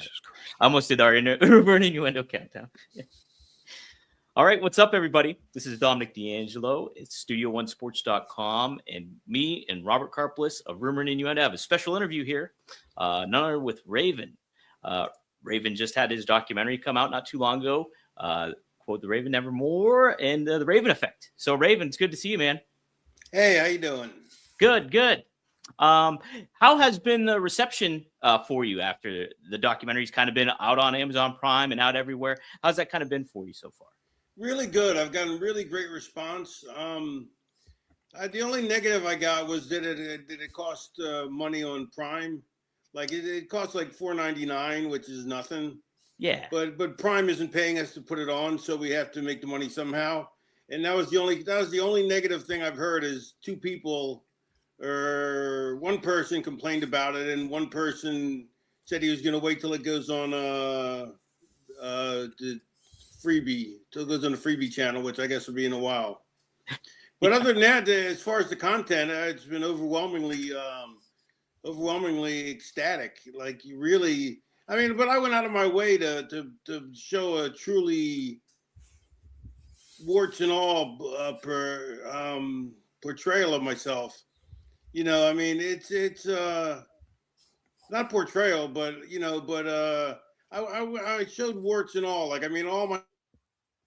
Jesus Christ. I almost did our Rumor and Innuendo countdown. Yeah. All right, what's up, everybody? This is Dominic DeAngelo. It's StudioOneSports.com, and me and Robert Karpeles of Rumor and Innuendo have a special interview here, none other with Raven. Raven just had his documentary come out not too long ago, quote, The Raven Nevermore, and The Raven Effect. So, Raven, it's good to see you, man. Hey, how you doing? Good. How has been the reception for you after the documentary's kind of been out on Amazon Prime and out everywhere? How's that kind of been for you so far? Really good. I've gotten really great response. The only negative I got was that it cost money on Prime. Like it costs like $4.99, which is nothing. Yeah. But Prime isn't paying us to put it on, so we have to make the money somehow. And that was the only negative thing I've heard is two people, or one person complained about it, and one person said he was going to wait till it goes on the freebie, till it goes on the freebie channel, which I guess will be in a while. But other than that, as far as the content, it's been overwhelmingly ecstatic. Like you really, but I went out of my way to show a truly warts and all portrayal of myself. It's not portrayal, but I showed warts and all. Like all my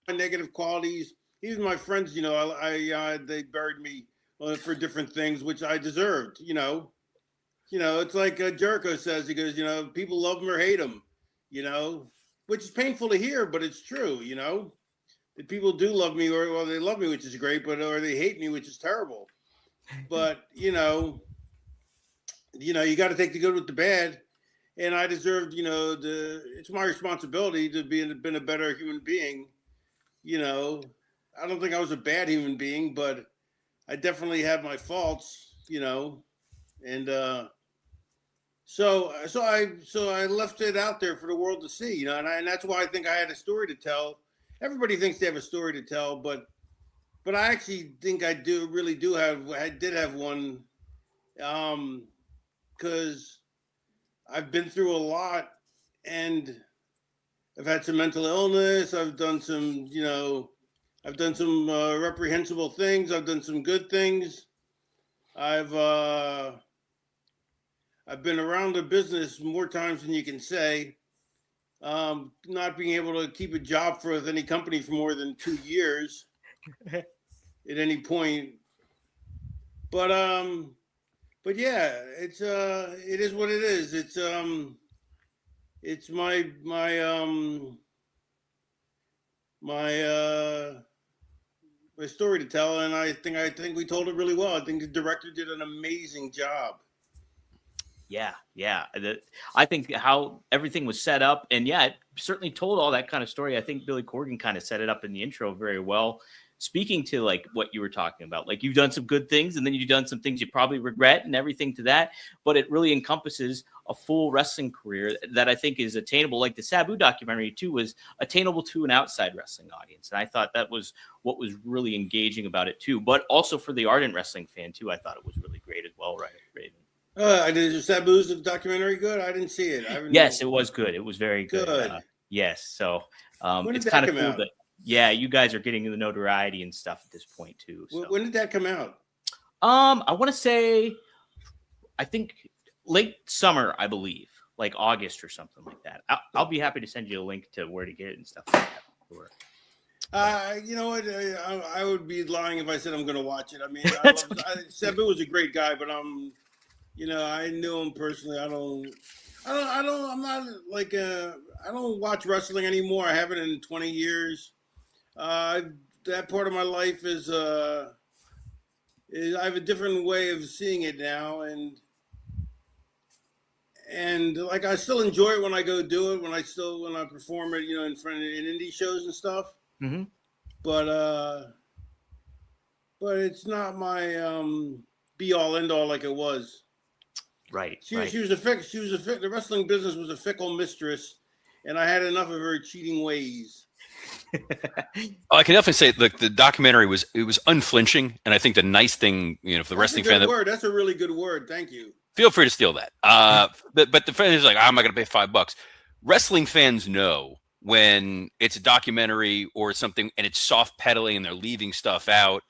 negative qualities. Even my friends, they buried me for different things, which I deserved. It's like Jericho says. He goes, people love him or hate him. Which is painful to hear, but it's true. That people do love me, or they love me, which is great, or they hate me, which is terrible. But you got to take the good with the bad. And I deserved, it's my responsibility to been a better human being. I don't think I was a bad human being, but I definitely have my faults, and so I left it out there for the world to see, and that's why I think I had a story to tell. Everybody thinks they have a story to tell, but I actually think I did have one, because I've been through a lot, and I've had some mental illness. I've done some, reprehensible things. I've done some good things. I've been around the business more times than you can say. Not being able to keep a job with any company for more than 2 years at any point. But yeah, it is what it is. It's my story to tell, and I think we told it really well. I think the director did an amazing job. Yeah. I think how everything was set up, and yeah, it certainly told all that kind of story. I think Billy Corgan kind of set it up in the intro very well. Speaking to like what you were talking about, like you've done some good things and then you've done some things you probably regret and everything to that, but it really encompasses a full wrestling career that I think is attainable. Like the Sabu documentary too was attainable to an outside wrestling audience. And I thought that was what was really engaging about it too, but also for the ardent wrestling fan too. I thought it was really great as well. Right, Raven? Did Sabu's documentary good? I didn't see it. Yes, it was good. It was very good. Yes. So it's kind of cool that, yeah, you guys are getting the notoriety and stuff at this point too. So. When did that come out? I want to say, I think late summer, I believe, like August or something like that. I'll be happy to send you a link to where to get it and stuff like that. You know what? I would be lying if I said I'm going to watch it. Sabu was a great guy, but I knew him personally. I don't watch wrestling anymore. I haven't in 20 years. That part of my life is I have a different way of seeing it now, and like I still enjoy it when I go do it, when I perform it, in front of indie shows and stuff. Mm-hmm. But it's not my be all end all like it was. Right. She was the wrestling business was a fickle mistress, and I had enough of her cheating ways. I can definitely say, look, the documentary was unflinching, and I think the nice thing, for the wrestling fan, that's a really good word. Thank you. Feel free to steal that. But the fan is like, I'm not going to pay $5. wrestling fans know when it's a documentary or something and it's soft pedaling and they're leaving stuff out.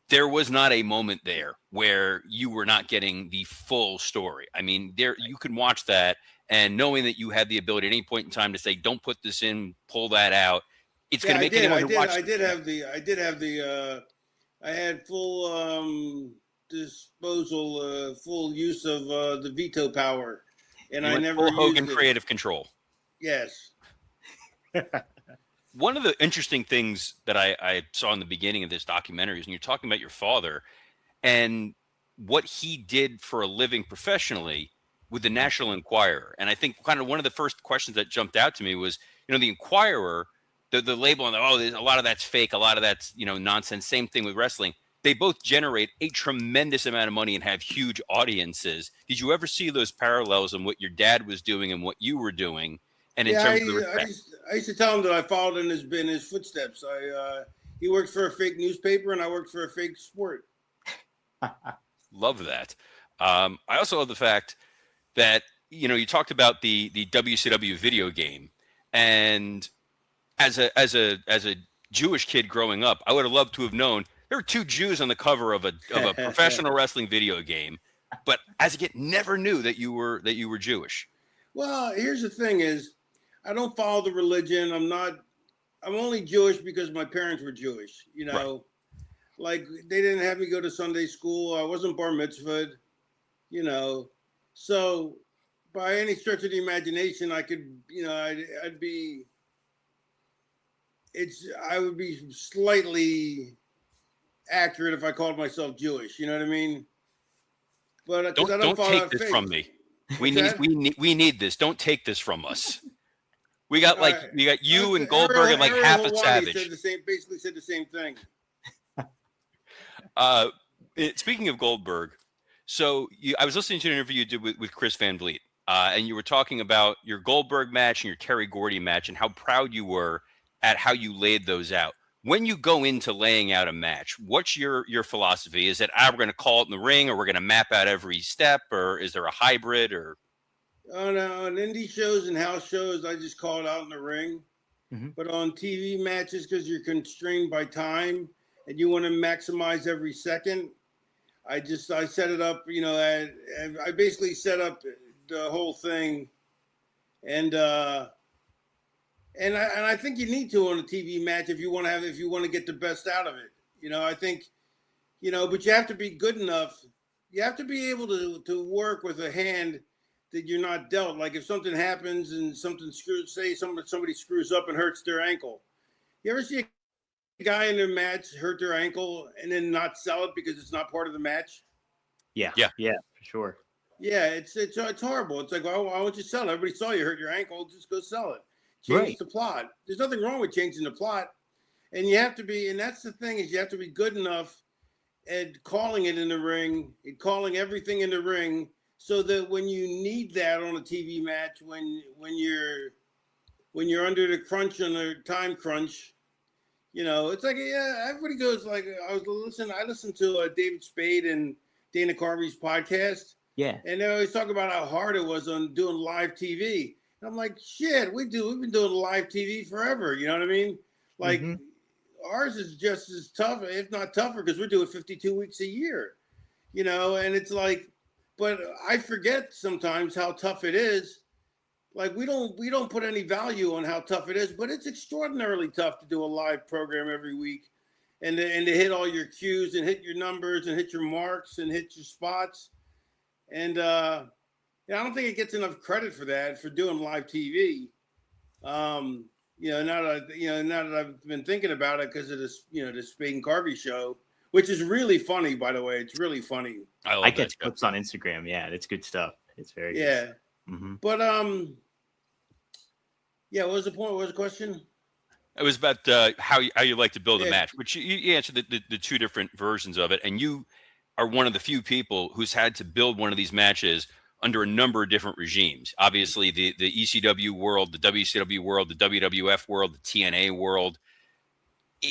There was not a moment there where you were not getting the full story. I mean, you can watch that, and knowing that you had the ability at any point in time to say, "Don't put this in, pull that out," it's going to make anyone who watches. I had full disposal, full use of the veto power, and I never full Hogan creative control. Yes. One of the interesting things that I saw in the beginning of this documentary is when you're talking about your father and what he did for a living professionally with the National Enquirer. And I think kind of one of the first questions that jumped out to me was, the Enquirer, the label on a lot of that's fake, a lot of that's, nonsense. Same thing with wrestling. They both generate a tremendous amount of money and have huge audiences. Did you ever see those parallels in what your dad was doing and what you were doing? And in terms of the I used to tell him that I followed in his footsteps. He works for a fake newspaper, and I worked for a fake sport. Love that. I also love the fact that you talked about the WCW video game, and as a Jewish kid growing up, I would have loved to have known there were 2 Jews on the cover of a professional wrestling video game, but as a kid, never knew that you were Jewish. Well, here's the thing: is I don't follow the religion. I'm only Jewish because my parents were Jewish. Right. Like they didn't have me go to Sunday school. I wasn't bar mitzvahed. So by any stretch of the imagination, I could, I would be slightly accurate if I called myself Jewish. You know what I mean? But don't take this from me. We need this. Don't take this from us. We got you and Goldberg and like half a Savage. Basically said the same thing. Speaking of Goldberg, so I was listening to an interview you did with Chris Van Vliet, and you were talking about your Goldberg match and your Terry Gordy match and how proud you were at how you laid those out. When you go into laying out a match, what's your philosophy? Is it we're going to call it in the ring, or we're going to map out every step, or is there a hybrid? Or on indie shows and house shows, I just call it out in the ring. Mm-hmm. But on TV matches, because you're constrained by time and you want to maximize every second, I set it up. I basically set up the whole thing, and I think you need to on a TV match if you want to get the best out of it. I think, but you have to be good enough. You have to be able to work with a hand that you're not dealt. Like if something happens and somebody screws up and hurts their ankle. You ever see a guy in their match hurt their ankle and then not sell it because it's not part of the match? Yeah, for sure. Yeah, it's horrible. It's like, why won't you sell it? Everybody saw you hurt your ankle. Just go sell it. Change the plot. There's nothing wrong with changing the plot. And you have to be, and that's the thing, is you have to be good enough at calling it in the ring, and calling everything in the ring, so that when you need that on a TV match, when you're under the crunch, on the time crunch, it's like, everybody goes like, I listened to David Spade and Dana Carvey's podcast. Yeah. And they always talk about how hard it was on doing live TV. And I'm like, shit, we've been doing live TV forever. You know what I mean? Like, ours is just as tough, if not tougher, because we're doing 52 weeks a year, and it's like, but I forget sometimes how tough it is. Like, we don't put any value on how tough it is, but it's extraordinarily tough to do a live program every week and to hit all your cues and hit your numbers and hit your marks and hit your spots. And, I don't think it gets enough credit for that, for doing live TV. Now that I've been thinking about it because of this, the Spade and Carvey show, which is really funny, by the way. It's really funny. I catch clips on Instagram. Yeah, it's good stuff. It's very good. Mm-hmm. But what was the point? What was the question? It was about how you like to build a match, which you answered the 2 different versions of it, and you are one of the few people who's had to build one of these matches under a number of different regimes. Obviously, the ECW world, the WCW world, the WWF world, the TNA world.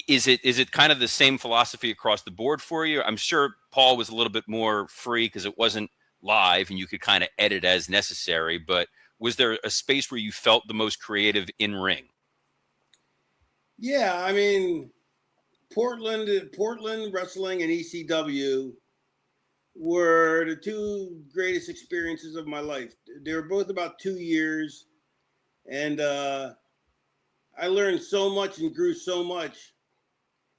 Is it kind of the same philosophy across the board for you? I'm sure Paul was a little bit more free because it wasn't live and you could kind of edit as necessary. But was there a space where you felt the most creative in ring? Yeah, I mean, Portland wrestling and ECW were the two greatest experiences of my life. They were both about 2 years, and I learned so much and grew so much,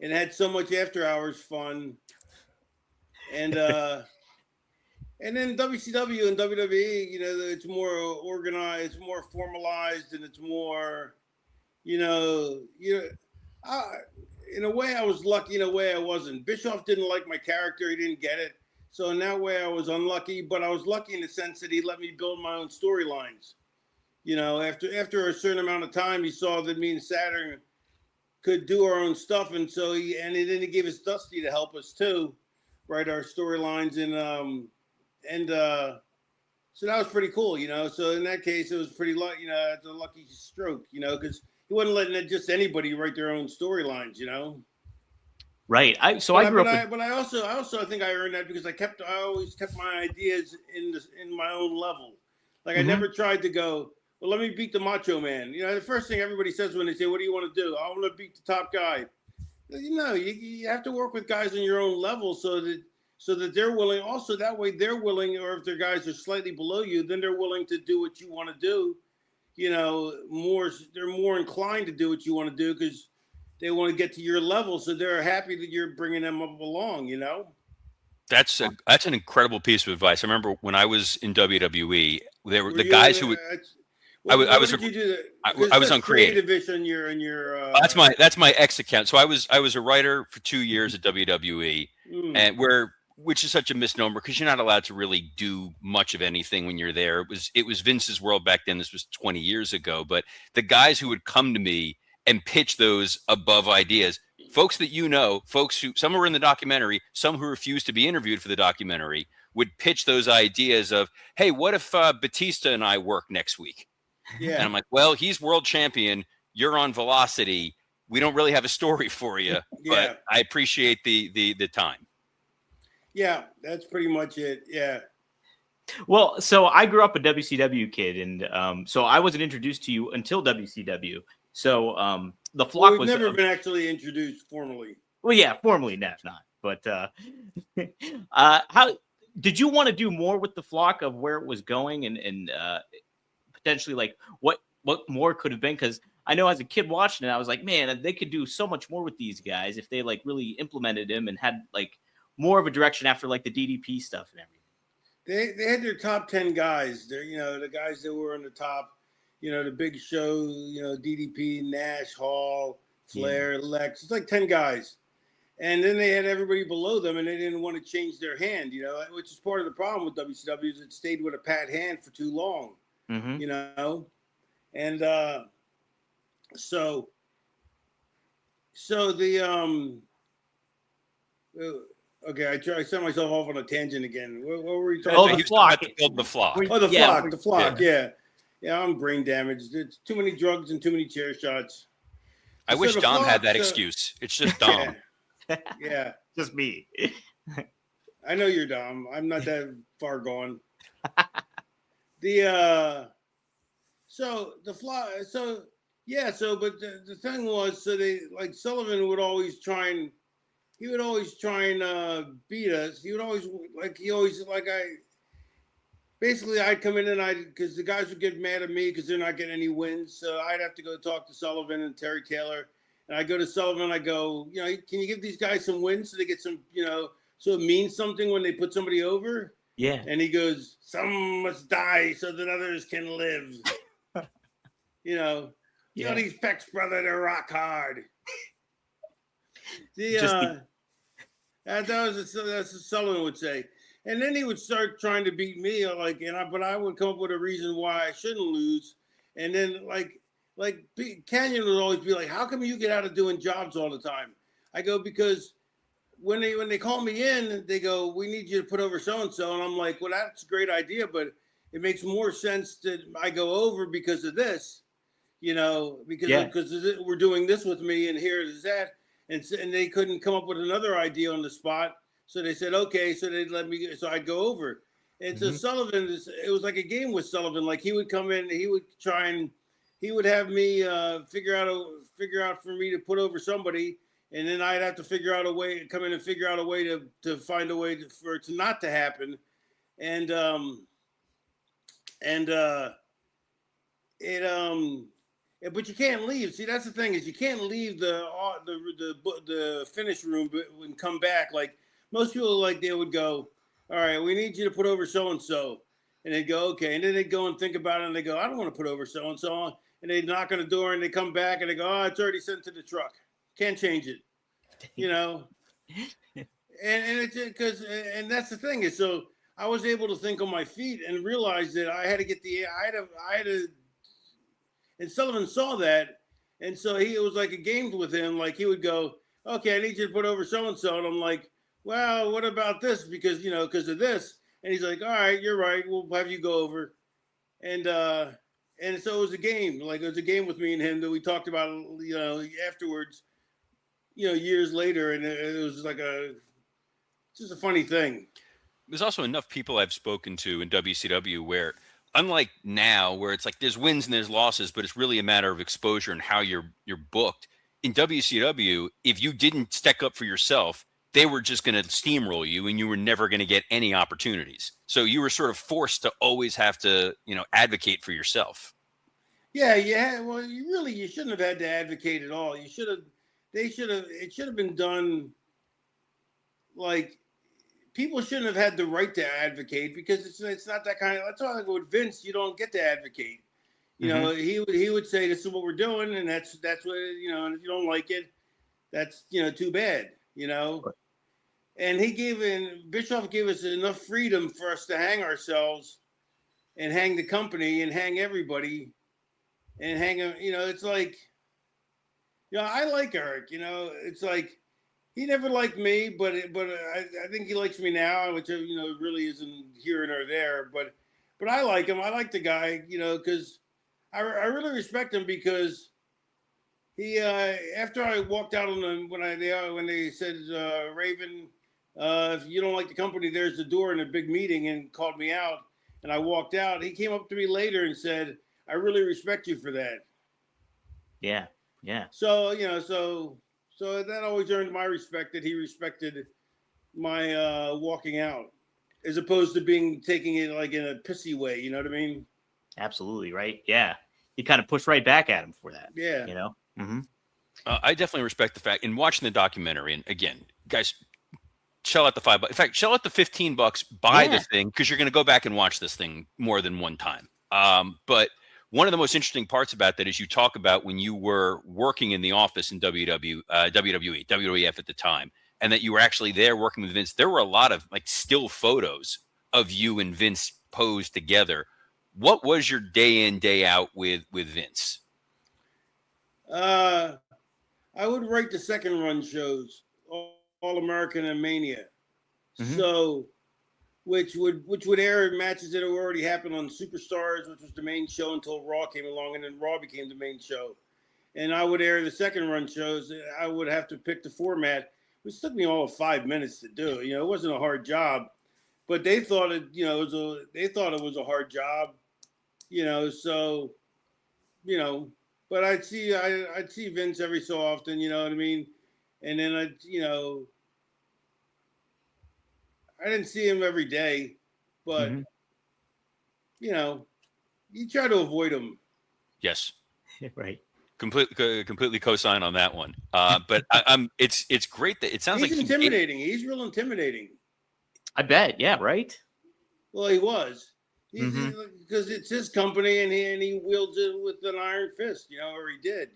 and had so much after hours fun. And then WCW and WWE, it's more organized, it's more formalized, and it's more, I, in a way I was lucky, in a way I wasn't. Bischoff didn't like my character, he didn't get it. So in that way I was unlucky, but I was lucky in the sense that he let me build my own storylines. After a certain amount of time, he saw that me and Saturn could do our own stuff, and so then he gave us Dusty to help us too, write our storylines, and so that was pretty cool, So in that case, it was pretty lucky, it's a lucky stroke, because he wasn't letting just anybody write their own storylines, Right. I grew up. But I also think I earned that because I always kept my ideas in my own level. Like I never tried to go, well, let me beat the Macho Man. The first thing everybody says when they say, what do you want to do? I want to beat the top guy. You have to work with guys on your own level so that they're willing. Also, that way they're willing, or if their guys are slightly below you, then they're willing to do what you want to do. They're more inclined to do what you want to do because they want to get to your level. So they're happy that you're bringing them up along, That's an incredible piece of advice. I remember when I was in WWE, there were the guys who would. I was on creative. In your that's my X account. So I was a writer for 2 years at WWE, and which is such a misnomer because you're not allowed to really do much of anything when you're there. It was Vince's world back then. This was 20 years ago. But the guys who would come to me and pitch those above ideas, folks that folks who some were in the documentary, some who refused to be interviewed for the documentary, would pitch those ideas of, hey, what if Batista and I work next week? Yeah. And I'm like, well, he's world champion. You're on Velocity. We don't really have a story for you, but I appreciate the time. Yeah, that's pretty much it. Yeah. Well, so I grew up a WCW kid, and so I wasn't introduced to you until WCW. So the Flock was never been actually introduced formally. Well, yeah, formally not. But how did you want to do more with the Flock of where it was going and potentially like what more could have been? Because I know as a kid watching it, I was like, man, they could do so much more with these guys if they like really implemented him and had like more of a direction after like the DDP stuff and everything. They had their top 10 guys. They're the guys that were in the top, the big show, DDP, Nash, Hall, Flair, Lex. It's like 10 guys. And then they had everybody below them, and they didn't want to change their hand, which is part of the problem with WCW is it stayed with a pat hand for too long. And so the okay, I sent myself off on a tangent again. What were we talking about? The Flock. The Flock. The Flock. Yeah, I'm brain damaged. It's too many drugs and too many chair shots. I wish Dom had that excuse. It's just Dom. Yeah. Just me. I know you're Dom. I'm not that far gone. But the thing was, so they like Sullivan would always try and beat us. I'd come in and because the guys would get mad at me because they're not getting any wins. So I'd have to go talk to Sullivan and Terry Taylor. And I go to Sullivan, I go, can you give these guys some wins so they get some, so it means something when they put somebody over? Yeah. And he goes, some must die so that others can live. These pecs, brother, they're rock hard. That's what Sullivan would say. And then he would start trying to beat me, but I would come up with a reason why I shouldn't lose. And then Canyon would always be like, how come you get out of doing jobs all the time? I go, because when they call me in, they go, we need you to put over so-and-so. And I'm like, well, that's a great idea, but it makes more sense that I go over because of this, because we're doing this with me and here is that. And they couldn't come up with another idea on the spot. So they said, okay, so they'd let me, so I'd go over. And so Sullivan, it was like a game with Sullivan. Like he would come in, he would try and he would have me figure out for me to put over somebody, and then I'd have to figure out a way, come in and figure out a way to find a way for it to not to happen, and but you can't leave. See, that's the thing is you can't leave the finish room and come back. Like most people, like they would go, all right, we need you to put over so and so, and they'd go okay, and then they'd go and think about it, and they go, I don't want to put over so and so. And they knock on the door and they come back and they go, oh, it's already sent to the truck. Can't change it, and it's because, and that's the thing is, so I was able to think on my feet and realize that I had to get I had to, and Sullivan saw that. And so it was like a game with him. Like he would go, okay, I need you to put over so-and-so. And I'm like, well, what about this? Because of this. And he's like, all right, you're right. We'll have you go over. And so it was a game. Like it was a game with me and him that we talked about, afterwards, years later. And it was like just a funny thing. There's also enough people I've spoken to in WCW where, unlike now, where it's like there's wins and there's losses, but it's really a matter of exposure and how you're booked. In WCW, if you didn't stick up for yourself, they were just going to steamroll you and you were never going to get any opportunities. So you were sort of forced to always have to, advocate for yourself. Yeah. Well, you shouldn't have had to advocate at all. It should have been done. Like people shouldn't have had the right to advocate because it's not that kind of, that's why with Vince, you don't get to advocate. He would say, this is what we're doing. And that's what, and if you don't like it, that's, too bad, Right. And Bischoff gave us enough freedom for us to hang ourselves and hang the company and hang everybody and hang them. It's like, I like Eric, it's like, he never liked me, but I think he likes me now, which, really isn't here nor there, but I like him. I like the guy, cause I really respect him because he, after I walked out on them, when they said, Raven, if you don't like the company, there's the door in a big meeting, and called me out, and I walked out. He came up to me later and said, I really respect you for that. Yeah. So, so that always earned my respect, that he respected my walking out, as opposed to taking it like in a pissy way. You know what I mean? Absolutely. Right. Yeah. You kind of pushed right back at him for that. Yeah. Mm-hmm. I definitely respect the fact in watching the documentary. And again, guys, shell out the $5. In fact, shell out the $15, buy the thing, because you're going to go back and watch this thing more than one time. But one of the most interesting parts about that is you talk about when you were working in the office in WWE, WWF at the time, and that you were actually there working with Vince. There were a lot of like still photos of you and Vince posed together. What was your day in, day out with Vince? I would write the second run shows, All American and Mania. Mm-hmm. So, which would air matches that had already happened on Superstars, which was the main show until Raw came along, and then Raw became the main show. And I would air the second run shows. I would have to pick the format, which took me all of 5 minutes to do. It wasn't a hard job, but they thought it, they thought it was a hard job, so, but I'd see Vince every so often, you know what I mean? And then I didn't see him every day, but you try to avoid him. Yes. Right. Completely co-sign on that one. But it's great that it sounds he's like intimidating. He's real intimidating. I bet. Yeah. Right. Well, he was. Because it's his company, and he wields it with an iron fist, or he did,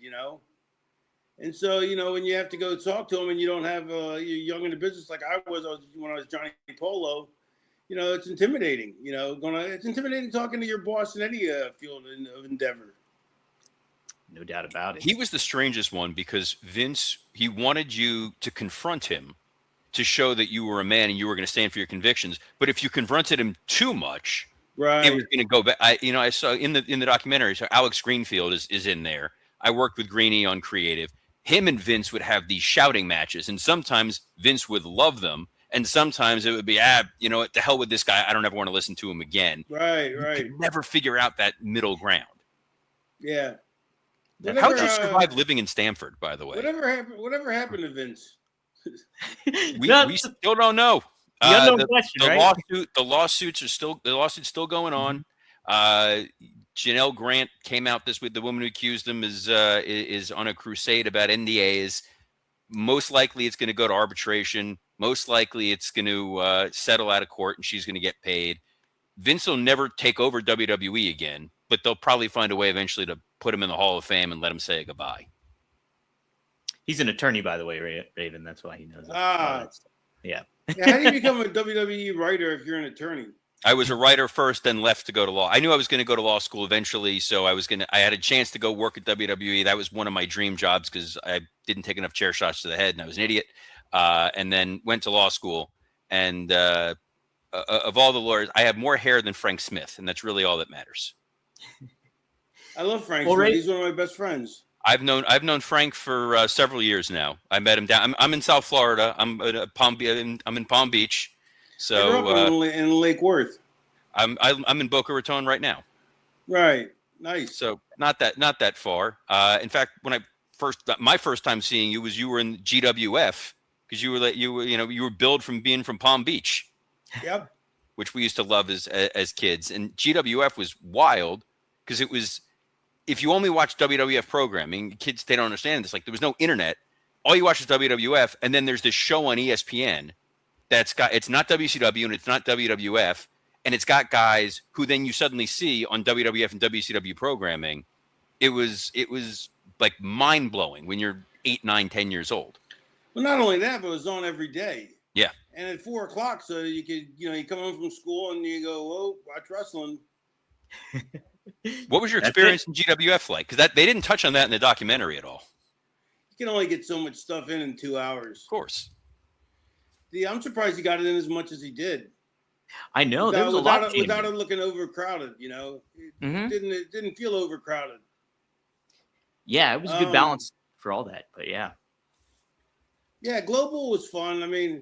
And so, when you have to go talk to him and you don't have, you're young in the business like I was when I was Johnny Polo, it's intimidating, it's intimidating talking to your boss in any field of endeavor. No doubt about it. He was the strangest one because Vince, he wanted you to confront him to show that you were a man and you were going to stand for your convictions. But if you confronted him too much, right, it was going to go back. I saw in the documentary, so Alex Greenfield is in there. I worked with Greenie on creative. Him and Vince would have these shouting matches, and sometimes Vince would love them, And sometimes it would be, you know what, the hell with this guy. I don't ever want to listen to him again. Right. You could never figure out that middle ground. Yeah. How'd you survive living in Stamford, by the way? Whatever happened to Vince? we still don't know. Question, right? The lawsuit's still going on. Janelle Grant came out this week. The woman who accused him is on a crusade about NDAs. Most likely it's going to go to arbitration. Most likely it's going to settle out of court and she's going to get paid. Vince will never take over WWE again, but they'll probably find a way eventually to put him in the Hall of Fame and let him say goodbye. He's an attorney, by the way, Raven. That's why he knows that. Yeah. How do you become a WWE writer if you're an attorney? I was a writer first, then left to go to law. I knew I was going to go to law school eventually, so I had a chance to go work at WWE. That was one of my dream jobs because I didn't take enough chair shots to the head and I was an idiot. And then went to law school. And of all the lawyers, I have more hair than Frank Smith, and that's really all that matters. I love Frank Smith. He's one of my best friends. I've known Frank for several years now. I met him down. I'm in South Florida. I'm in Palm Beach. So I grew up in Lake Worth. I'm in Boca Raton right now. Right. Nice. So not that far. In fact, when my first time seeing you were in GWF because you were billed from being from Palm Beach. Yep. Which we used to love as kids. And GWF was wild because it was, if you only watch WWF programming, kids, they don't understand this. Like there was no internet. All you watch is WWF. And then there's this show on ESPN it's not WCW and it's not WWF. And it's got guys who then you suddenly see on WWF and WCW programming. It was like mind blowing when you're 8, 9, 10 years old. Well, not only that, but it was on every day. Yeah. And at 4:00, so you could, you come home from school and you go, whoa, watch wrestling. What was your experience in GWF like? Because they didn't touch on that in the documentary at all. You can only get so much stuff in 2 hours. Of course. I'm surprised he got it in as much as he did. I know there was a lot lot without it looking overcrowded. It didn't feel overcrowded. Yeah, it was a good balance for all that. But yeah. Yeah, Global was fun. I mean,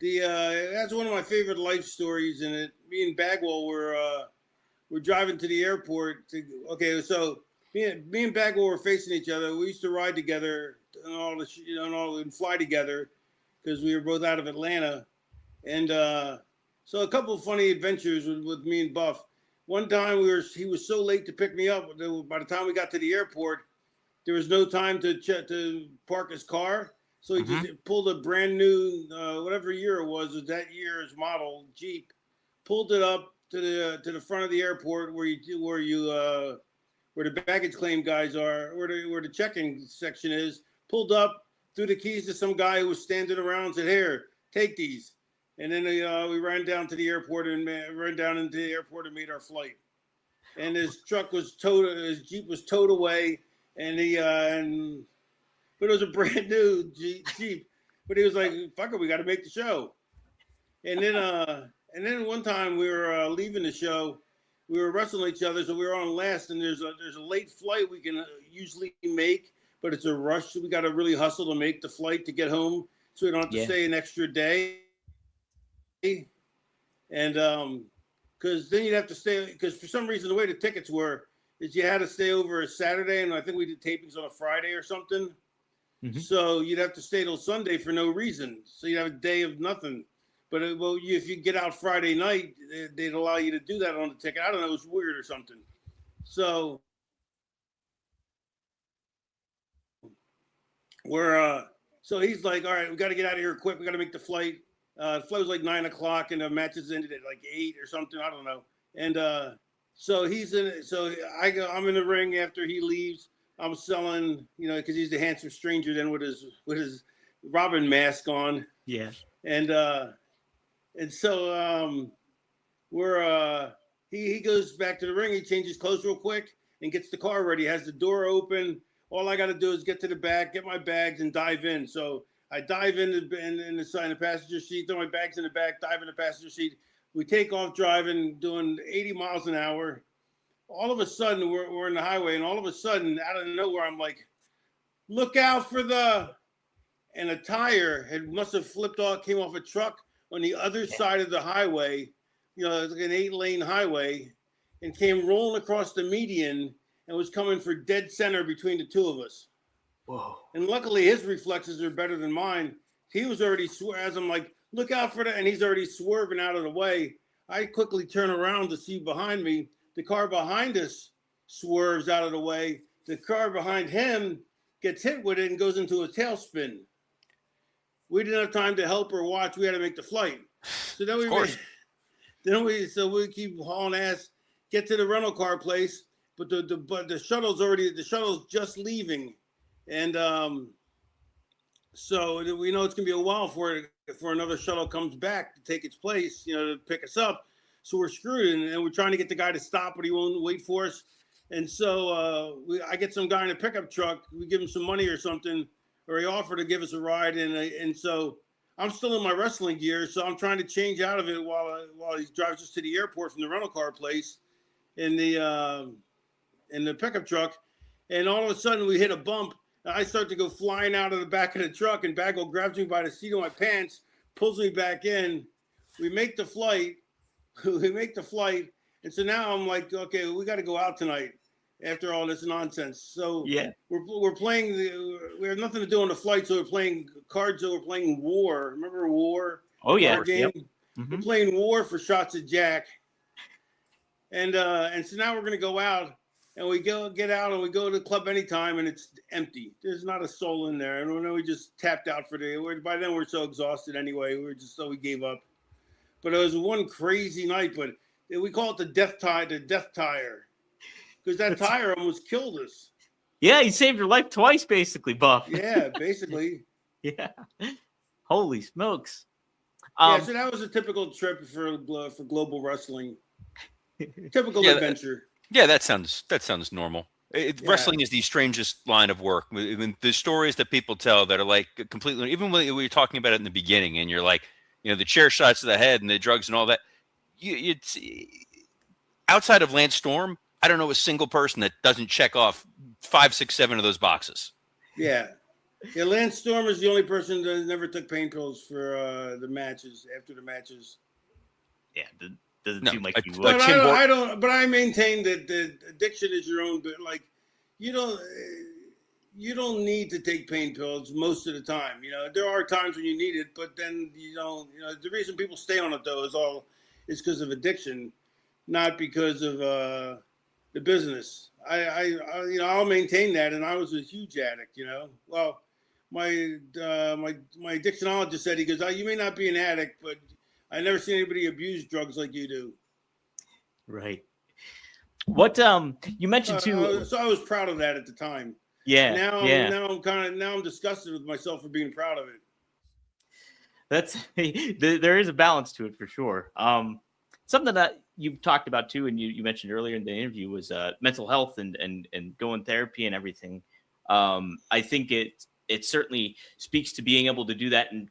that's one of my favorite life stories in it. Me and Bagwell we're driving to the airport. So me and Bagwell were facing each other. We used to ride together and fly together because we were both out of Atlanta. And so a couple of funny adventures with me and Buff. One time he was so late to pick me up. By the time we got to the airport, there was no time to park his car. So he just pulled a brand new, whatever year it was that year's model Jeep, pulled it up to the front of the airport where the baggage claim guys are, where the checking section is. Pulled up, threw the keys to some guy who was standing around, and said, "Here, take these." And then we ran down to the airport and ran down into the airport and made our flight. And his Jeep was towed away, but it was a brand new Jeep. But he was like, "Fuck it, we got to make the show." And then one time we were leaving the show, we were wrestling each other, so we were on last. And there's a late flight we can usually make, but it's a rush. So we got to really hustle to make the flight to get home, so we don't have to stay an extra day. And because then you'd have to stay, because for some reason the way the tickets were is you had to stay over a Saturday, and I think we did tapings on a Friday or something. Mm-hmm. So you'd have to stay till Sunday for no reason. So you'd have a day of nothing. But if you get out Friday night, they'd allow you to do that on the ticket. I don't know, it was weird or something. So so he's like, "All right, we got to get out of here quick. We got to make the flight." The flight was like 9 o'clock, and the matches ended at like 8 or something. I don't know. And so I'm in the ring after he leaves. I'm selling, because he's the handsome stranger then with his Robin mask on. Yeah. And so he goes back to the ring. He changes clothes real quick and gets the car ready. Has the door open. All I got to do is get to the back, get my bags, and dive in. So I dive in the passenger seat, throw my bags in the back, dive in the passenger seat. We take off driving, doing 80 miles an hour. All of a sudden, we're in the highway, and all of a sudden, out of nowhere, I'm like, "Look out for and a tire must have flipped off, came off a truck, on the other side of the highway, you know, like an 8-lane highway, and came rolling across the median and was coming for dead center between the two of us. Whoa. And luckily his reflexes are better than mine. He was already, as I'm like, look out for that. And he's already swerving out of the way. I quickly turn around to see behind me. The car behind us swerves out of the way. The car behind him gets hit with it and goes into a tailspin. We didn't have time to help or watch. We had to make the flight. So then we keep hauling ass, get to the rental car place, but the shuttle's just leaving. And so we know it's gonna be a while for another shuttle comes back to take its place, you know, to pick us up. So we're screwed, and we're trying to get the guy to stop, but he won't wait for us. And so I get some guy in a pickup truck. We give him some money or something, or he offered to give us a ride. And so I'm still in my wrestling gear, so I'm trying to change out of it while he drives us to the airport from the rental car place in the pickup truck. And all of a sudden we hit a bump. I start to go flying out of the back of the truck, and Bagwell grabs me by the seat of my pants, pulls me back in. We make the flight. And so now I'm like, okay, we got to go out tonight after all this nonsense. So Yeah, we're playing. We have nothing to do on the flight, so we're playing cards. So we're playing War. Remember War? Oh yeah. Game. Yep. We're playing War for shots at Jack. And so now we're gonna go out, and we get out, and we go to the club anytime, and it's empty. There's not a soul in there. And we just tapped out for the day. By then we're so exhausted anyway. We gave up. But it was one crazy night. But we call it the death tire, because that tire almost killed us. Yeah, he saved your life twice, basically, Buff. Yeah, basically. Yeah. Holy smokes. Yeah, so that was a typical trip for global wrestling. Typical adventure. That sounds normal. Wrestling is the strangest line of work. I mean, the stories that people tell that are like completely, even when we were talking about it in the beginning, and you're like, you know, the chair shots to the head and the drugs and all that. It's outside of Lance Storm, I don't know a single person that doesn't check off 5, 6, 7 of those boxes. Yeah. Lance Storm is the only person that never took pain pills for the matches, after the matches. Yeah, doesn't seem like you would. But I don't. But I maintain that the addiction is your own. But like, you don't need to take pain pills most of the time. You know, there are times when you need it, but then you don't. You know, the reason people stay on it though is because of addiction, not because of the business. I'll maintain that, and I was a huge addict. You know, well, my addictionologist said, he goes, you may not be an addict, but I never seen anybody abuse drugs like you do. Right. What you mentioned too. So I was proud of that at the time. Yeah. Now I'm disgusted with myself for being proud of it. There is a balance to it for sure. Something that you talked about too, and you mentioned earlier in the interview, was mental health and going therapy and everything. I think it certainly speaks to being able to do that and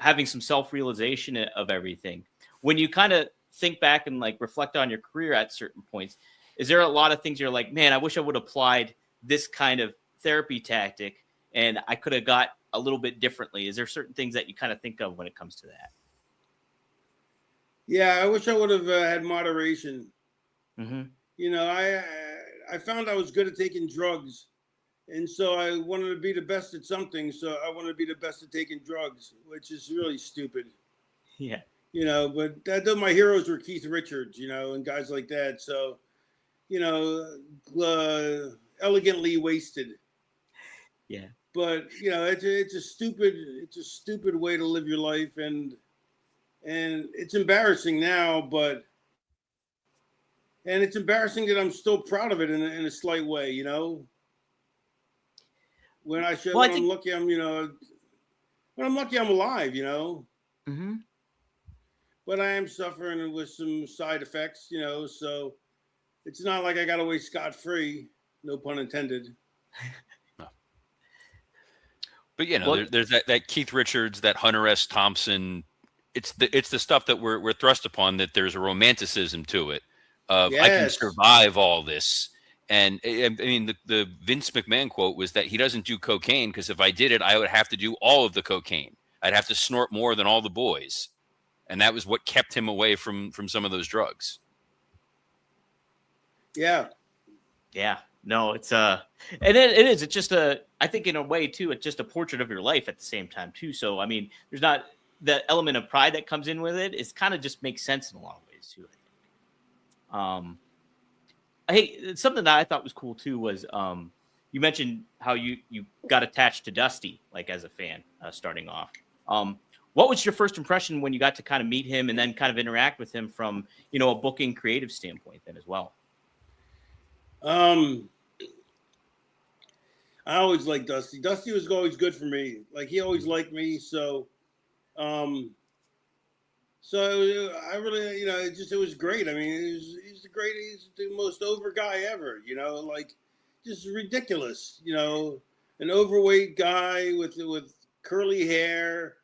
having some self-realization of everything. When you kind of think back and like reflect on your career at certain points, is there a lot of things you're like, man, I wish I would have applied this kind of therapy tactic and I could have got a little bit differently? Is there certain things that you kind of think of when it comes to that? Yeah, I wish I would have had moderation. Mm-hmm. You know, I found I was good at taking drugs. And so I wanted to be the best at something. So I wanted to be the best at taking drugs, which is really stupid. Yeah. You know, but my heroes were Keith Richards, you know, and guys like that. So, you know, elegantly wasted. Yeah. But, you know, it's a stupid way to live your life. And it's embarrassing now, and it's embarrassing that I'm still proud of it in a slight way, you know. When I'm lucky, I'm alive, you know. Mm-hmm. But I am suffering with some side effects, you know. So it's not like I got away scot-free, no pun intended. No. But you know, there's that Keith Richards, that Hunter S. Thompson. It's the stuff that we're thrust upon, that there's a romanticism to it. Of yes. I can survive all this. And I mean, the Vince McMahon quote was that he doesn't do cocaine because if I did it, I would have to do all of the cocaine. I'd have to snort more than all the boys. and that was what kept him away from some of those drugs. Yeah. Yeah. No, it's and it is. It's just I think in a way too, it's just a portrait of your life at the same time too. So I mean, there's not the element of pride that comes in with it. It's kind of just makes sense in a lot of ways too. I think. Hey, something that I thought was cool too was you mentioned how you got attached to Dusty like as a fan starting off. What was your first impression when you got to kind of meet him and then kind of interact with him from a booking creative standpoint then as well? I always liked Dusty. Dusty was always good for me. Like he always liked me. So, I really, it was great. I mean, he's the most over guy ever, like just ridiculous, an overweight guy with curly hair,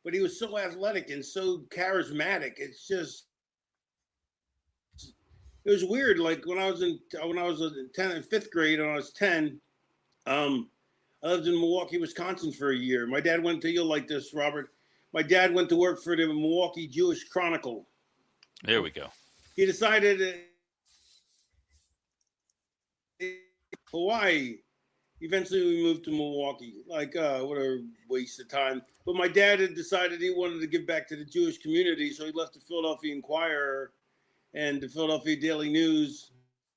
but he was so athletic and so charismatic. It was weird. Like when I was in 5th grade and I was 10, I lived in Milwaukee, Wisconsin for a year. My dad you'll like this, Robert. My dad went to work for the Milwaukee Jewish Chronicle. There we go. He decided Hawaii. Eventually we moved to Milwaukee. Like, what a waste of time. But my dad had decided he wanted to give back to the Jewish community. So he left the Philadelphia Inquirer and the Philadelphia Daily News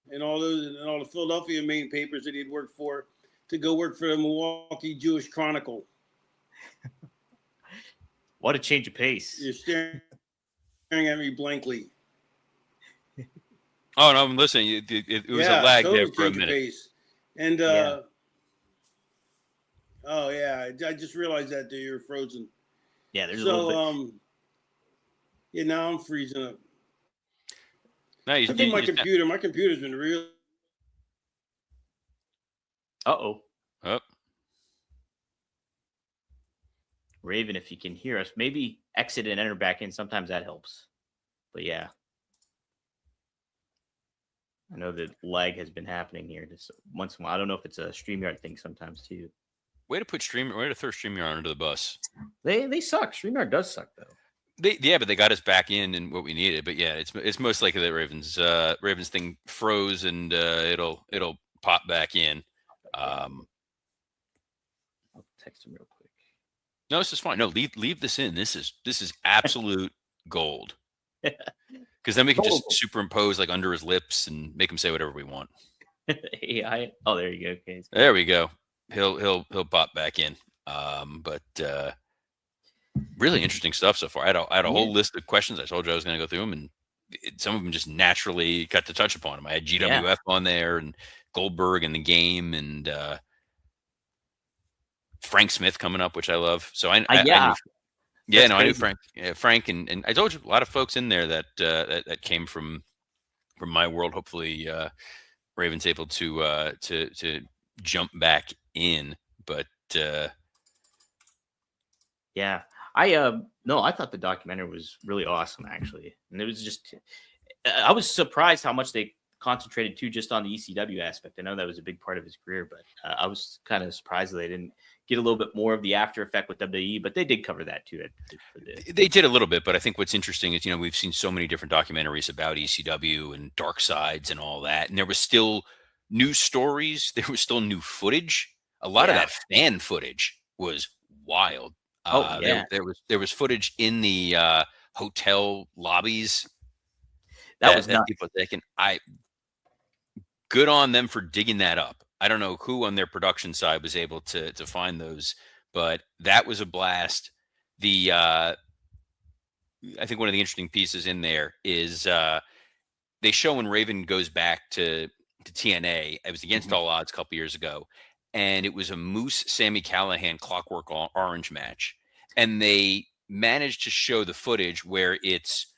and all the Philadelphia main papers that he'd worked for to go work for the Milwaukee Jewish Chronicle. What a change of pace. You're staring at me blankly. Oh, no, I'm listening. It was a lag there for a minute. Pace. And, oh, yeah, I just realized that you're frozen. Yeah, there's a little bit. Now I'm freezing up. No, I think my computer's been real. Uh-oh. Oh. Raven, if you can hear us, maybe exit and enter back in. Sometimes that helps. But yeah. I know that lag has been happening here just once in a while. I don't know if it's a StreamYard thing sometimes too. Way to throw StreamYard under the bus. They suck. StreamYard does suck though. But they got us back in what we needed. But yeah, it's most likely that Ravens thing froze and it'll pop back in. I'll text him real quick. No, this is fine. No, leave this in. This is absolute gold. Because then we can just superimpose like under his lips and make him say whatever we want. There you go. Okay. There we go. He'll pop back in. But really interesting stuff so far. I had a whole list of questions. I told you I was going to go through them, and some of them just naturally got to touch upon them. I had GWF on there, and Goldberg and the game, and Frank Smith coming up, which I love. So I knew Frank. Yeah, Frank, and I told you a lot of folks in there that came from my world. Hopefully, Raven's able to jump back in, but yeah. I thought the documentary was really awesome, actually. And it was just, I was surprised how much they concentrated too just on the ECW aspect. I know that was a big part of his career, but I was kind of surprised that they didn't get a little bit more of the after effect with WWE, but they did cover that too. They did a little bit, but I think what's interesting is, we've seen so many different documentaries about ECW and Dark Sides and all that. And there was still new stories. There was still new footage. A lot of that fan footage was wild. There was footage in the hotel lobbies that was people taking. Good on them for digging that up. I don't know who on their production side was able to find those, but that was a blast. I think one of the interesting pieces in there is they show when Raven goes back to TNA. It was against all odds a couple years ago, and it was a Moose Sami Callihan Clockwork Orange match, and they managed to show the footage where it's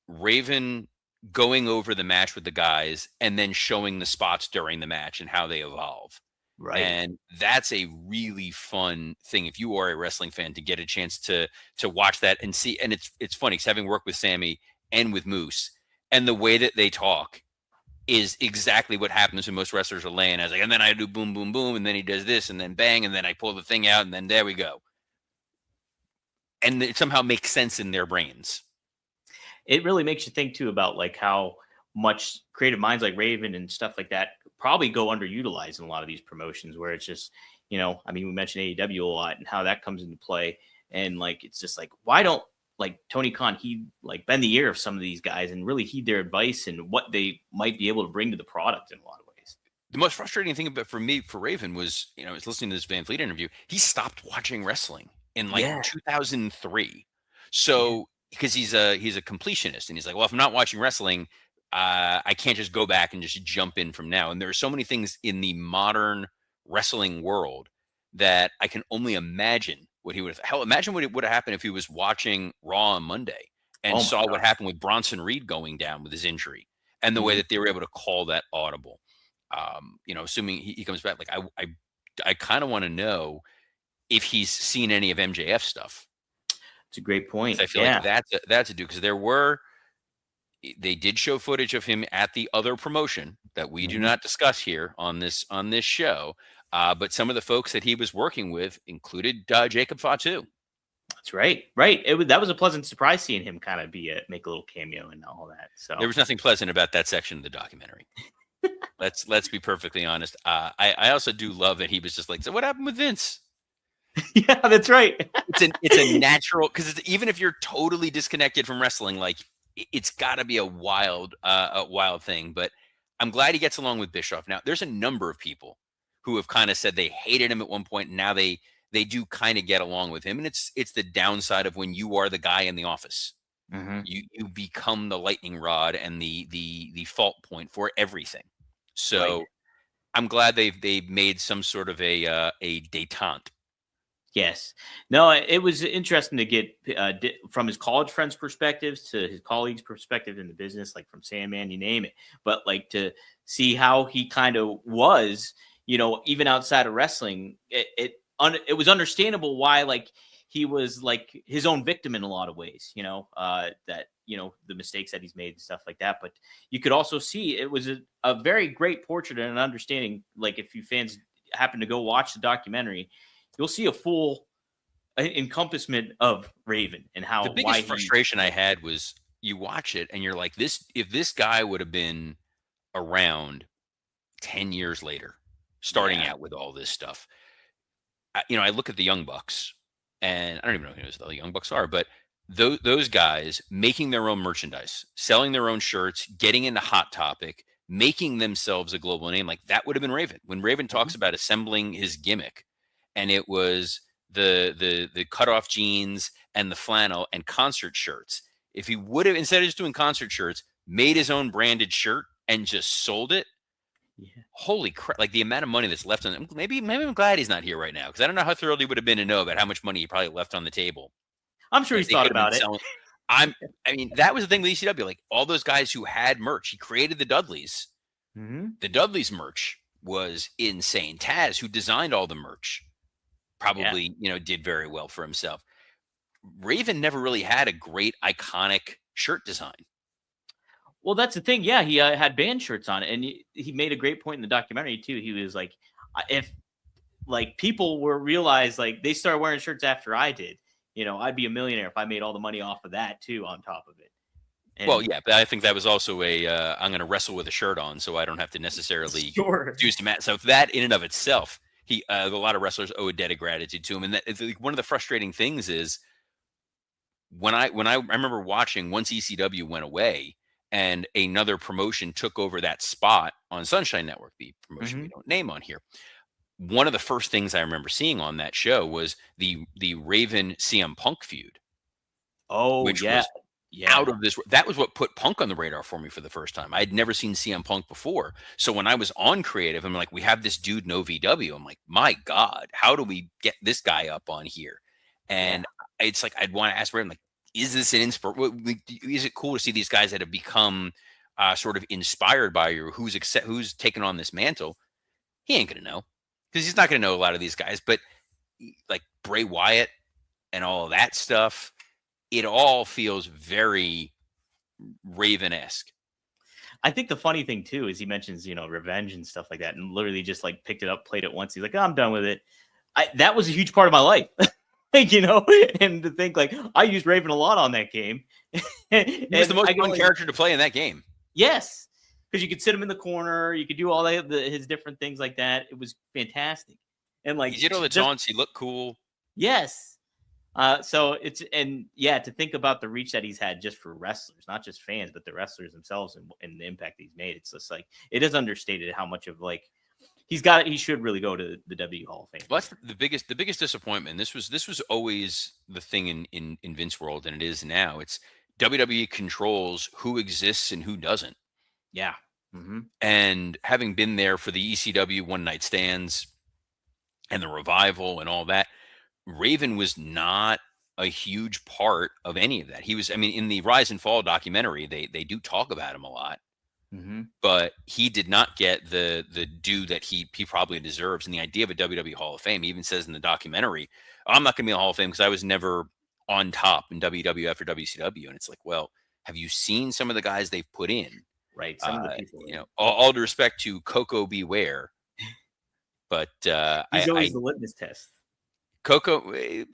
Raven going over the match with the guys and then showing the spots during the match and how they evolve. Right. And that's a really fun thing if you are a wrestling fan to get a chance to watch that and see. And it's funny because having worked with Sammy and with Moose, and the way that they talk is exactly what happens when most wrestlers are laying as like, and then I do boom, boom, boom, and then he does this, and then bang, and then I pull the thing out, and then there we go. and it somehow makes sense in their brains. It really makes you think too about like how much creative minds like Raven and stuff like that probably go underutilized in a lot of these promotions where it's just, you know, I mean, we mentioned AEW a lot and how that comes into play. And like, it's just like, why don't like Tony Khan, he like bend the ear of some of these guys and really heed their advice and what they might be able to bring to the product in a lot of ways. The most frustrating thing about for me, for Raven, was, I was listening to this Van Fleet interview. He stopped watching wrestling in like 2003. So because he's a completionist, and he's like, well, if I'm not watching wrestling, I can't just go back and just jump in from now. And there are so many things in the modern wrestling world that I can only imagine what he would have. Hell, imagine what would have happened if he was watching Raw on Monday and saw what happened with Bronson Reed going down with his injury, and the way that they were able to call that audible. Assuming he comes back, like I kind of want to know if he's seen any of MJF stuff. It's a great point. I feel like that's a dude, because they did show footage of him at the other promotion that we do not discuss here on this show. But some of the folks that he was working with included Jacob Fatu. That's right. Right. That was a pleasant surprise seeing him kind of make a little cameo and all that. So there was nothing pleasant about that section of the documentary. Let's be perfectly honest. I also do love that he was just like, so what happened with Vince? Yeah, that's right. It's a natural, because even if you're totally disconnected from wrestling, like it's got to be a wild thing. But I'm glad he gets along with Bischoff. Now, there's a number of people who have kind of said they hated him at one point, and now they do kind of get along with him. And it's the downside of when you are the guy in the office. Mm-hmm. You become the lightning rod and the fault point for everything. So I'm glad they've made some sort of a detente. Yes. No, it was interesting to get from his college friends' perspectives to his colleagues' perspective in the business, like from Sandman, you name it. But like to see how he kind of was, even outside of wrestling, it was understandable why like he was like his own victim in a lot of ways, that, the mistakes that he's made and stuff like that. But you could also see it was a very great portrait and an understanding. Like if you fans happen to go watch the documentary, you'll see a full encompassment of Raven and how the biggest frustration I had was you watch it and you're like, if this guy would have been around 10 years later, starting out with all this stuff, I look at the Young Bucks, and I don't even know who the Young Bucks are, but those guys making their own merchandise, selling their own shirts, getting into Hot Topic, making themselves a global name, like that would have been Raven. When Raven talks about assembling his gimmick, and it was the cutoff jeans and the flannel and concert shirts. If he would have, instead of just doing concert shirts, made his own branded shirt and just sold it, holy crap! Like the amount of money that's left on him. Maybe I'm glad he's not here right now, because I don't know how thrilled he would have been to know about how much money he probably left on the table. I'm sure he's thought about it. I mean, that was the thing with ECW. Like all those guys who had merch, he created the Dudleys. Mm-hmm. The Dudleys merch was insane. Taz, who designed all the merch, probably did very well for himself. Raven never really had a great iconic shirt design. Well, that's the thing. Yeah, he had band shirts on it, and he made a great point in the documentary too. He was like, if like people realized like they started wearing shirts after I did, I'd be a millionaire if I made all the money off of that too on top of it. And well, yeah, but I think that was also I'm going to wrestle with a shirt on, so I don't have to necessarily do some. So that in and of itself, a lot of wrestlers owe a debt of gratitude to him. And one of the frustrating things is when I remember watching once ECW went away and another promotion took over that spot on Sunshine Network, the promotion we don't name on here. One of the first things I remember seeing on that show was the Raven CM Punk feud. Oh, which was out of this. That was what put Punk on the radar for me for the first time. I had never seen CM Punk before. So when I was on creative, I'm like, we have this dude in OVW. I'm like, my God, how do we get this guy up on here? And it's like, I'd want to ask Raven, like, is this an inspiration? Is it cool to see these guys that have become sort of inspired by you? Who's taken on this mantle? He ain't going to know, because he's not going to know a lot of these guys, but like Bray Wyatt and all of that stuff, it all feels very Raven-esque. I think the funny thing too is he mentions, revenge and stuff like that, and literally just like picked it up, played it once. He's like, oh, I'm done with it. That was a huge part of my life. you know, and to think like I used Raven a lot on that game. He was the most fun character to play in that game. Yes, because you could sit him in the corner, you could do all his different things like that. It was fantastic, and like he did all the taunts. He looked cool. Yes. So to think about the reach that he's had just for wrestlers, not just fans, but the wrestlers themselves and the impact he's made. It's just like, it is understated how much of like he should really go to the W Hall of Fame. Well, that's the biggest disappointment. This was always the thing in Vince world, and it is now. It's WWE controls who exists and who doesn't. Yeah. Mm-hmm. And having been there for the ECW one night stands and the revival and all that, Raven was not a huge part of any of that. He was, I mean, in the Rise and Fall documentary, they do talk about him a lot, but he did not get the due that he probably deserves. And the idea of a WWE Hall of Fame, he even says in the documentary, I'm not going to be in the Hall of Fame because I was never on top in WWF or WCW. And it's like, well, have you seen some of the guys they've put in? Right. Some of the people, you know, all due respect to Coco Beware, but he's always the litmus test. Coco, I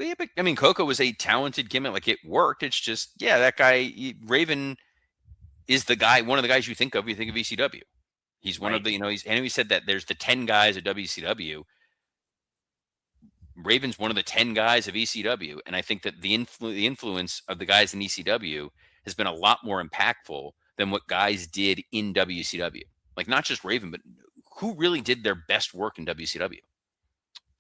mean, Coco was a talented gimmick. Like, it worked. It's just, yeah, that guy, Raven is the guy, one of the guys you think of ECW. He's one of the, you know, he said that there's the 10 guys at WCW. Raven's one of the 10 guys of ECW. And I think that the influence of the guys in ECW has been a lot more impactful than what guys did in WCW. Like, not just Raven, but who really did their best work in WCW?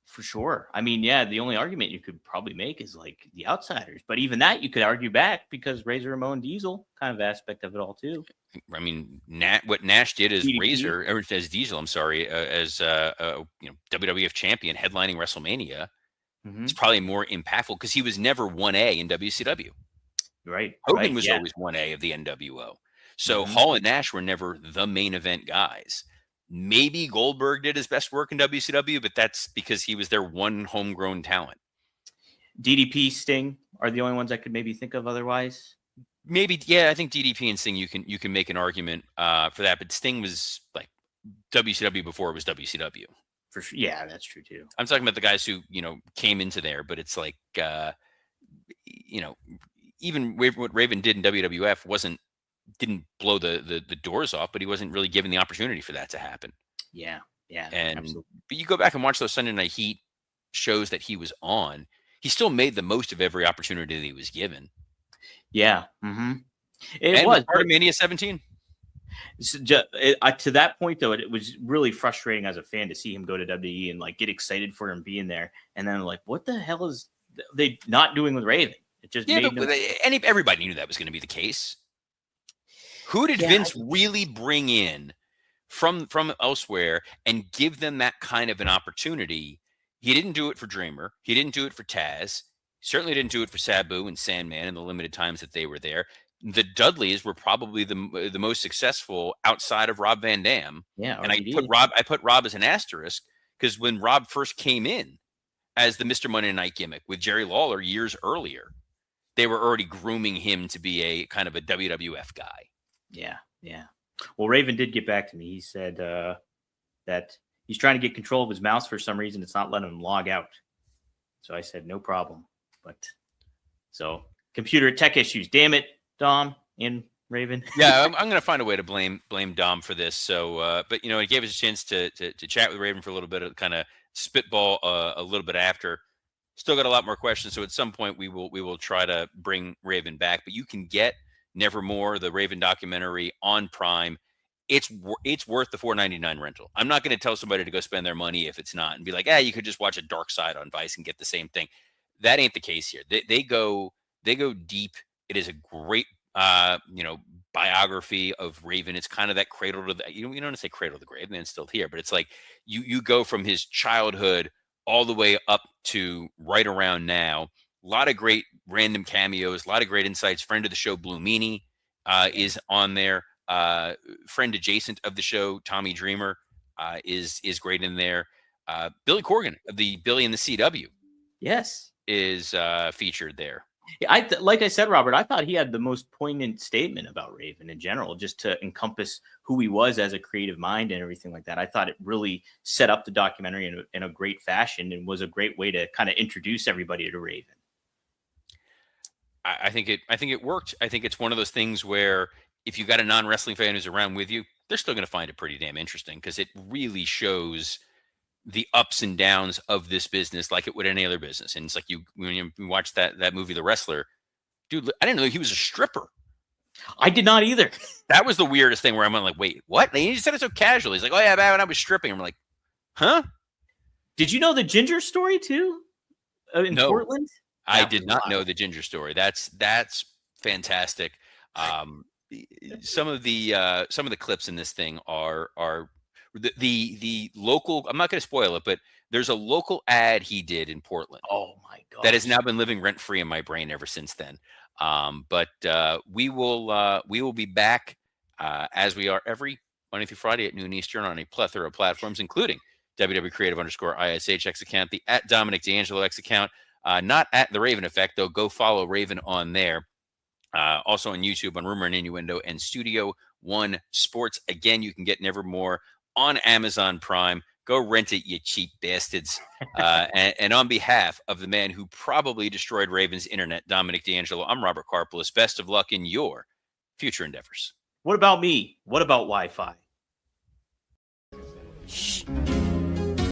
For sure. I mean, yeah, the only argument you could probably make is like the Outsiders, but even that you could argue back because Razor Ramon Diesel kind of aspect of it all too. I mean, what Nash did as DDP. Razor, or as Diesel, I'm sorry, as you know, WWF champion headlining WrestleMania, it's probably more impactful because he was never 1A in WCW. Right. Hogan was always 1A of the NWO. So Hall and Nash were never the main event guys. Maybe Goldberg did his best work in WCW, but that's because he was their one homegrown talent. DDP, Sting are the only ones I could maybe think of otherwise. Maybe, yeah, I think DDP and Sting, you can make an argument for that, but Sting was like WCW before it was WCW. For sure. Yeah, that's true too. I'm talking about the guys who, you know, came into there, but it's like, you know, even what Raven did in WWF didn't blow the doors off, but he wasn't really given the opportunity for that to happen. Yeah. And absolutely. But you go back and watch those Sunday Night Heat shows that he was on, he still made the most of every opportunity that he was given. Yeah. It was part of Mania 17. To that point, though, it was really frustrating as a fan to see him go to WWE and like get excited for him being there, and then like, what the hell is they not doing with Raven? It just everybody knew that was going to be the case. Who did Vince really bring in from elsewhere and give them that kind of an opportunity? He didn't do it for Dreamer. He didn't do it for Taz. Certainly didn't do it for Sabu and Sandman in the limited times that they were there. The Dudleys were probably the most successful outside of Rob Van Dam. Yeah, and I put Rob as an asterisk because when Rob first came in as the Mr. Monday Night gimmick with Jerry Lawler years earlier, they were already grooming him to be a kind of a WWF guy. Yeah. Well, Raven did get back to me. He said that he's trying to get control of his mouse for some reason. It's not letting him log out. So I said, no problem. But so computer tech issues. Damn it, Dom and Raven. Yeah, I'm going to find a way to blame Dom for this. So, but you know, it gave us a chance to chat with Raven for a little bit, kind of spitball a little bit after. Still got a lot more questions. So at some point we will try to bring Raven back. But you can get Nevermore, the Raven documentary on Prime. It's worth the $4.99 rental. I'm not going to tell somebody to go spend their money if it's not and be like, you could just watch a Dark Side on Vice and get the same thing. That ain't the case here. They go deep. It is a great biography of Raven. It's kind of that cradle to the, you don't want to say cradle to the grave, man's still here, but it's like you go from his childhood all the way up to right around now. A lot of great random cameos, a lot of great insights. Friend of the show, Blue Meanie, is on there. Friend adjacent of the show, Tommy Dreamer, is great in there. Billy Corgan of the Billy and the CW, yes, is featured there. Like I said, Robert, I thought he had the most poignant statement about Raven in general, just to encompass who he was as a creative mind and everything like that. I thought it really set up the documentary in a great fashion and was a great way to kind of introduce everybody to Raven. I think it worked. I think it's one of those things where if you got a non-wrestling fan who's around with you, they're still going to find it pretty damn interesting because it really shows the ups and downs of this business like it would any other business. And it's like when you watch that movie, The Wrestler, dude, I didn't know he was a stripper. I did not either. That was the weirdest thing where I'm like, wait, what? And he said it so casually. He's like, oh yeah, back when I was stripping. I'm like, huh? Did you know the Ginger story too? In Portland? I did not know the Ginger story. That's fantastic. Some of the clips in this thing are the local. I'm not going to spoil it, but there's a local ad he did in Portland. Oh my god! That has now been living rent free in my brain ever since then. But we will be back as we are every Monday through Friday at noon Eastern on a plethora of platforms, including WW_Creative_ISH X account, the at Dominic DeAngelo X account. Not at the Raven Effect, though. Go follow Raven on there. Also on YouTube on Rumor and Innuendo and Studio One Sports. Again, you can get Nevermore on Amazon Prime. Go rent it, you cheap bastards. And on behalf of the man who probably destroyed Raven's internet, Dominic DeAngelo, I'm Robert Karpeles. Best of luck in your future endeavors. What about me? What about Wi-Fi?